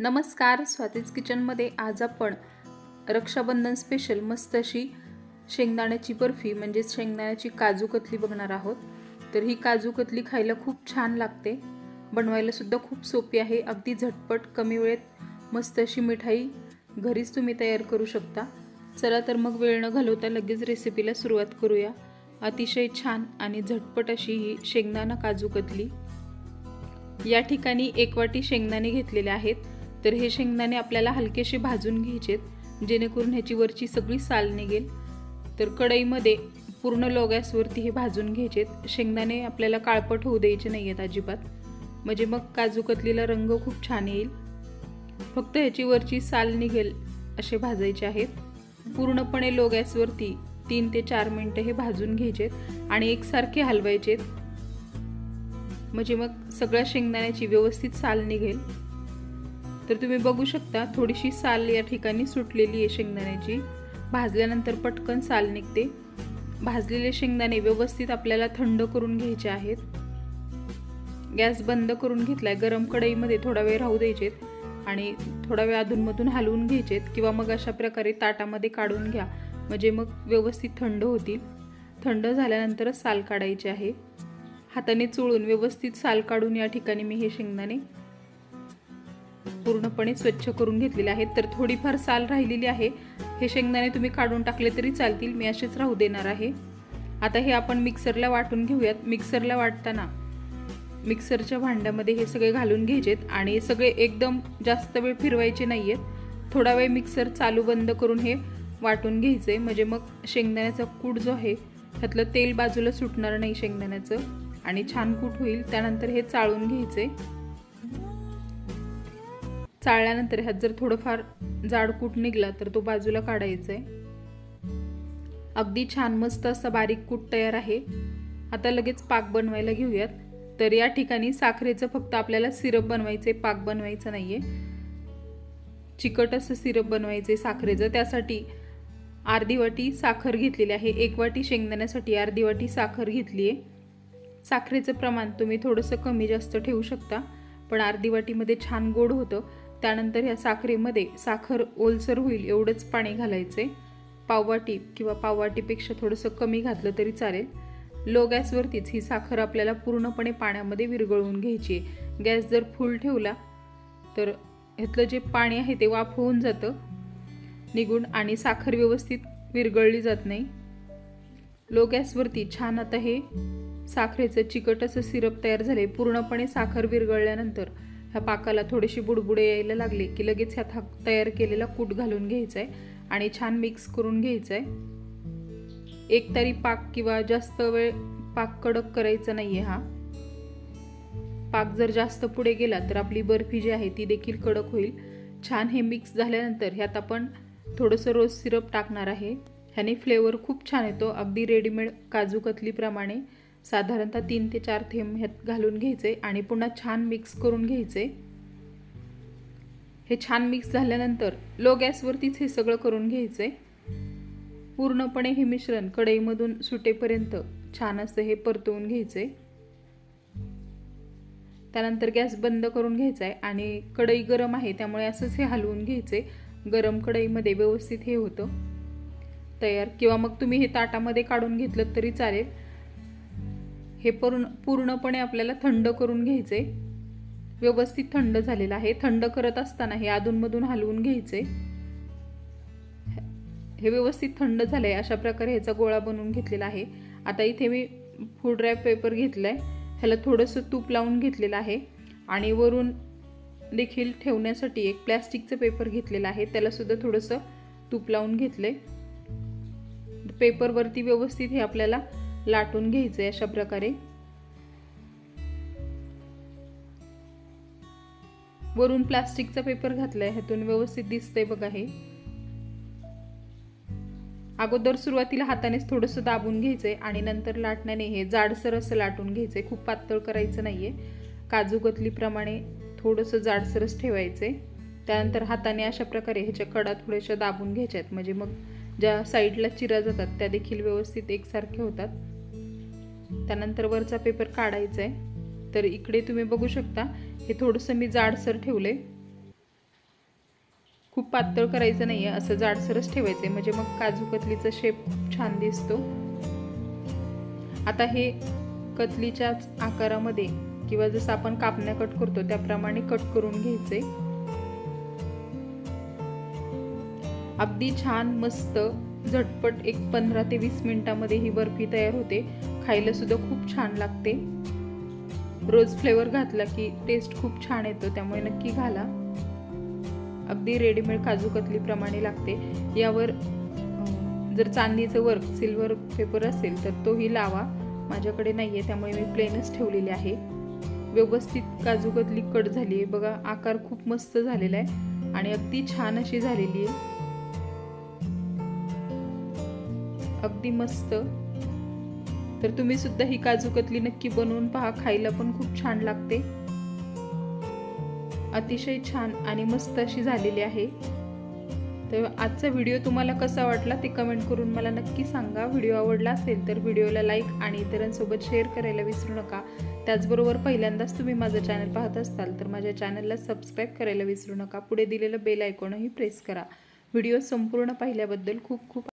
नमस्कार, स्वातीज किचनमध्ये आज आपण रक्षाबंधन स्पेशल मस्त अशी शेंगदाण्याची बर्फी म्हणजेच शेंगदाण्याची काजू कतली बघणार आहोत। तर ही काजू कतली खायला खूप छान लागते, बनवायला सुद्धा खूप सोपी आहे। अगदी झटपट कमी वेळेत मस्त अशी मिठाई घरीच तुम्ही तयार करू शकता। चला तर मग वेळ न घालवता लगेच रेसिपीला सुरुवात करूया। अतिशय छान आणि झटपट अशी ही शेंगदाणा काजू कतली। या ठिकाणी 1 वाटी शेंगदाणे घेतलेले आहेत। तर हे शेंगदाणे आपल्याला हलकेसे भाजून घ्यायचेत जेणेकरून ह्याची वरची सगळी साल निघेल। तर कढईमध्ये पूर्ण लो गॅसवरती हे भाजून घ्यायचेत। शेंगदाणे आपल्याला काळपट होऊ द्यायचे नाहीयेत अजिबात, म्हणजे मग काजू कतलीला रंग खूप छान येईल। फक्त ह्याची वरची साल निघेल असे भाजायचे आहेत। पूर्णपणे लो गॅसवरती 3 ते 4 मिनिटे हे भाजून घ्यायचेत आणि एकसारखे हलवायचेत, म्हणजे मग सगळ्या शेंगदाण्याची व्यवस्थित साल निघेल। तर तुम्ही बघू शकता थोडीशी साल या ठिकाणी सुटलेली आहे शेंगदाण्याची। भाजल्यानंतर पटकन साल निघते। भाजलेले शेंगदाणे व्यवस्थित आपल्याला थंड करून घ्यायचे आहेत। गॅस बंद करून घेतलाय। गरम कढईमध्ये थोडा वेळ राहू द्यायचेत आणि थोडा वेळ अधूनमधून हलवून घ्यायचेत किंवा मग अशा प्रकारे ताटामध्ये काढून घ्या, म्हणजे मग व्यवस्थित थंड होतील। थंड झाल्यानंतरच साल काढायची आहे। हाताने चोळून व्यवस्थित साल काढून या ठिकाणी मी हे शेंगदाणे पूर्णपणे स्वच्छ करून घेतलेले आहेत। तर थोडीफार साल राहिलेली आहे, हे शेंगदाणे तुम्ही काढून टाकले तरी चालतील, मी असेच राहू देणार आहे। आता हे आपण मिक्सरला वाटून घेऊयात। मिक्सरला वाटताना मिक्सरच्या भांड्यामध्ये हे सगळे घालून घ्यायचेत आणि सगळे एकदम जास्त वेळ फिरवायचे नाहीयेत। थोडा वेळ मिक्सर चालू बंद करून हे वाटून घ्यायचे, म्हणजे मग शेंगदाण्याचा कूट जो आहे त्यातलं तेल बाजूला सुटणार नाही शेंगदाण्याचं आणि छान कूट होईल। त्यानंतर हे चाळून घ्यायचे। चाळल्यानंतर ह्यात जर थोडंफार जाड कूट निघला तर तो बाजूला काढायचा आहे। अगदी छान मस्त असा बारीक कूट तयार आहे। आता लगेच पाक बनवायला घेऊयात। तर या ठिकाणी साखरेचं फक्त आपल्याला सिरप बनवायचे, पाक बनवायचं नाहीये। चिकट असं सिरप बनवायचे साखरेचं। त्यासाठी अर्धी वाटी साखर घेतलेली आहे। 1 वाटी शेंगदाण्यासाठी अर्धी वाटी साखर घेतली आहे। साखरेचं प्रमाण तुम्ही थोडंसं कमी जास्त ठेवू शकता, पण अर्धी वाटीमध्ये छान गोड होतं। त्यानंतर ह्या साखरेमध्ये साखर ओलसर होईल एवढंच पाणी घालायचे। पाववाटी किंवा पाववाटीपेक्षा थोडंसं कमी घातलं तरी चालेल। लो गॅसवरतीच ही साखर आपल्याला पूर्णपणे पाण्यामध्ये विरघळवून घ्यायची आहे। गॅस जर फुल ठेवला तर ह्यातलं जे पाणी आहे ते वाफ होऊन जातं निघून आणि साखर व्यवस्थित विरघळली जात नाही। लो गॅसवरती छान आता हे साखरेचं चिकट असं सिरप तयार झाले। पूर्णपणे साखर विरघळल्यानंतर ह्या पाकाला थोडेसे बुडबुडे यायला लागले की लगेच ह्यात तयार केलेला कूट घालून घ्यायचा आहे आणि छान मिक्स करून घ्यायचं आहे। एकतरी पाक किंवा जास्त वेळ पाक कडक करायचा नाहीये। हा पाक जर जास्त पुढे गेला तर आपली बर्फी जी आहे ती देखील कडक होईल। छान हे मिक्स झाल्यानंतर ह्यात आपण थोडंसं रोज सिरप टाकणार आहे। ह्याने फ्लेवर खूप छान येतो। अगदी रेडीमेड काजू कतलीप्रमाणे साधारणतः 3 ते 4 थेंब ह्यात घालून घ्यायचे आणि पुन्हा छान मिक्स करून घ्यायचे। हे छान मिक्स झाल्यानंतर लो गॅसवरतीच हे सगळं करून घ्यायचे। पूर्णपणे हे मिश्रण कढईमधून सुटेपर्यंत छान असं हे परतवून घ्यायचे। त्यानंतर गॅस बंद करून घ्यायचा आहे आणि कढई गरम आहे त्यामुळे असंच हे हलवून घ्यायचे। गरम कढईमध्ये व्यवस्थित हे होतं तयार, किंवा मग तुम्ही हे ताटामध्ये काढून घेतलं तरी चालेल। हे पूर्णपणे आपल्याला थंड करून घ्यायचे। व्यवस्थित थंड झालेलं आहे। थंड करत असताना हे अधूनमधून हलवून घ्यायचे। हे व्यवस्थित थंड झालंय। अशा प्रकारे ह्याचा गोळा बनवून घेतलेला आहे। आता इथे मी फूड रॅप पेपर घेतलाय, ह्याला थोडंसं तूप लावून घेतलेलं आहे आणि वरून देखील ठेवण्यासाठी एक प्लॅस्टिकचं पेपर घेतलेला आहे, त्याला सुद्धा थोडंसं तूप लावून घेतलंय। पेपरवरती व्यवस्थित हे आपल्याला लाटून घ्यायचंय अशा प्रकारे। वरून प्लास्टिकचा पेपर घातलाय, ह्यातून व्यवस्थित दिसतंय बघा। हे अगोदर सुरुवातीला हातानेच थोडंसं दाबून घ्यायचंय आणि नंतर लाटण्याने हे जाडसर असं लाटून घ्यायचंय। खूप पातळ करायचं नाहीये। काजू कतलीप्रमाणे थोडंसं जाडसरच ठेवायचंय। त्यानंतर हाताने अशा प्रकारे ह्याच्या कडा थोड्याशा दाबून घ्यायच्यात, म्हणजे मग ज्या साईडला चिरा जातात त्या देखील व्यवस्थित एकसारखे होतात। त्यानंतर वरचा पेपर काढायचा आहे। तर इकडे तुम्ही बघू शकता हे थोडंसं मी जाडसर ठेवले। खूप पातळ करायचं नाही आहे, असं जाडसरच ठेवायचं आहे, म्हणजे मग काजू कतलीचा शेप छान दिसतो. आता हे कतलीच्याच आकारामध्ये किंवा जसं आपण कापण्या कट करतो त्याप्रमाणे कट करून घ्यायचे. अगदी छान मस्त झटपट एक 15 ते 20 मिनिटांमध्ये ही बर्फी तयार होते. खायला सुद्धा खूप छान लागते. रोज फ्लेवर घातला की टेस्ट खूप छान येतो, त्यामुळे नक्की घाला. अगदी रेडीमेड काजू कतली प्रमाणे लागते. यावर जर चांदीचं वर्क सिल्वर पेपर असेल तर तोही लावा. माझ्याकडे नाही आहे त्यामुळे मी प्लेनच ठेवलेली आहे. व्यवस्थित काजू कतली कट झाली आहे बघा. आकार खूप मस्त झालेला आहे आणि अगदी छान अशी झालेली आहे. अगदी मस्त. तर तुम्ही सुद्धा ही काजू कतली नक्की बनवून पहा. खायला पण खूप छान लागते. अतिशय छान आणि मस्त अशी झालेली आहे. तर आजचा व्हिडिओ तुम्हाला कसा वाटला ते कमेंट करून मला नक्की सांगा. व्हिडिओ आवडला असेल तर व्हिडिओला लाईक आणि इतरांसोबत शेअर करायला विसरू नका. त्याचबरोबर पहिल्यांदाच तुम्ही माझं चॅनल पाहत असाल तर माझ्या चॅनलला सबस्क्राईब करायला विसरू नका. पुढे दिलेलं बेल आयकॉनही प्रेस करा. व्हिडिओ संपूर्ण पाहिल्याबद्दल खूप खूप